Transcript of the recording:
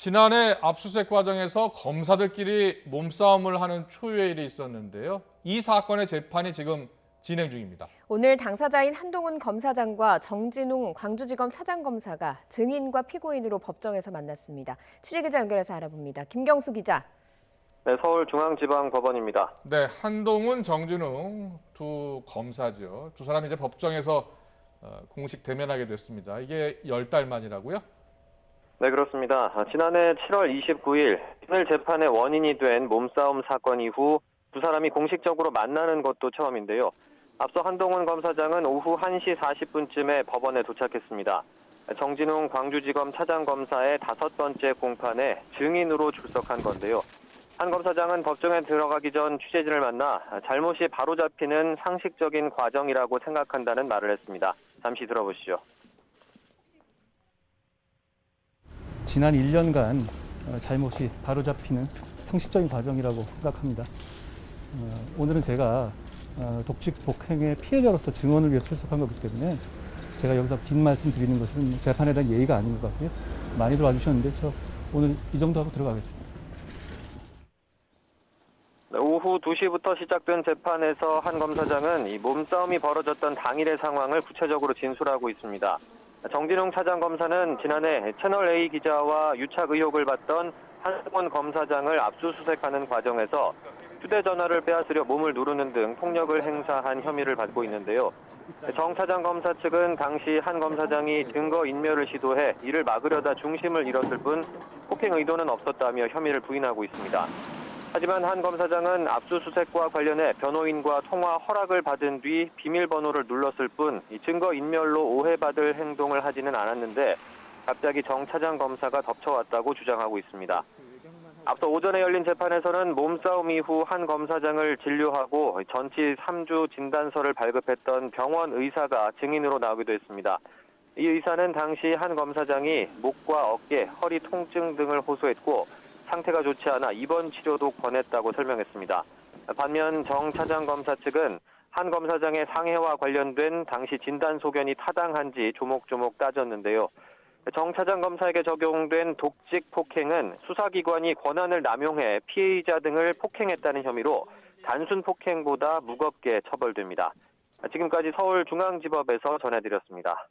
지난해 압수수색 과정에서 검사들끼리 몸싸움을 하는 초유의 일이 있었는데요. 이 사건의 재판이 지금 진행 중입니다. 오늘 당사자인 한동훈 검사장과 정진웅 광주지검 차장검사가 증인과 피고인으로 법정에서 만났습니다. 취재기자 연결해서 알아봅니다. 김경수 기자. 네, 서울중앙지방법원입니다. 네, 한동훈, 정진웅 두 검사죠. 두 사람이 이제 법정에서 공식 대면하게 됐습니다. 이게 10달 만이라고요? 네, 그렇습니다. 지난해 7월 29일 오늘 재판의 원인이 된 몸싸움 사건 이후 두 사람이 공식적으로 만나는 것도 처음인데요. 앞서 한동훈 검사장은 오후 1시 40분쯤에 법원에 도착했습니다. 정진웅 광주지검 차장검사의 5번째 공판에 증인으로 출석한 건데요. 한 검사장은 법정에 들어가기 전 취재진을 만나 잘못이 바로잡히는 상식적인 과정이라고 생각한다는 말을 했습니다. 잠시 들어보시죠. 지난 1년간 잘못이 바로잡히는 상식적인 과정이라고 생각합니다. 오늘은 제가 독직 폭행의 피해자로서 증언을 위해 출석한 거기 때문에 제가 여기서 긴 말씀 드리는 것은 재판에 대한 예의가 아닌 것 같고요. 많이들 와주셨는데 저 오늘 이 정도 하고 들어가겠습니다. 오후 2시부터 시작된 재판에서 한 검사장은 이 몸싸움이 벌어졌던 당일의 상황을 구체적으로 진술하고 있습니다. 정진웅 차장검사는 지난해 채널A 기자와 유착 의혹을 받던 한동훈 검사장을 압수수색하는 과정에서 휴대전화를 빼앗으려 몸을 누르는 등 폭력을 행사한 혐의를 받고 있는데요. 정 차장검사 측은 당시 한 검사장이 증거인멸을 시도해 이를 막으려다 중심을 잃었을 뿐 폭행 의도는 없었다며 혐의를 부인하고 있습니다. 하지만 한 검사장은 압수수색과 관련해 변호인과 통화 허락을 받은 뒤 비밀번호를 눌렀을 뿐 증거인멸로 오해받을 행동을 하지는 않았는데 갑자기 정 차장검사가 덮쳐왔다고 주장하고 있습니다. 앞서 오전에 열린 재판에서는 몸싸움 이후 한 검사장을 진료하고 전치 3주 진단서를 발급했던 병원 의사가 증인으로 나오기도 했습니다. 이 의사는 당시 한 검사장이 목과 어깨, 허리 통증 등을 호소했고 상태가 좋지 않아 입원 치료도 권했다고 설명했습니다. 반면 정 차장검사 측은 한 검사장의 상해와 관련된 당시 진단 소견이 타당한지 조목조목 따졌는데요. 정 차장검사에게 적용된 독직 폭행은 수사기관이 권한을 남용해 피해자 등을 폭행했다는 혐의로 단순 폭행보다 무겁게 처벌됩니다. 지금까지 서울중앙지법에서 전해드렸습니다.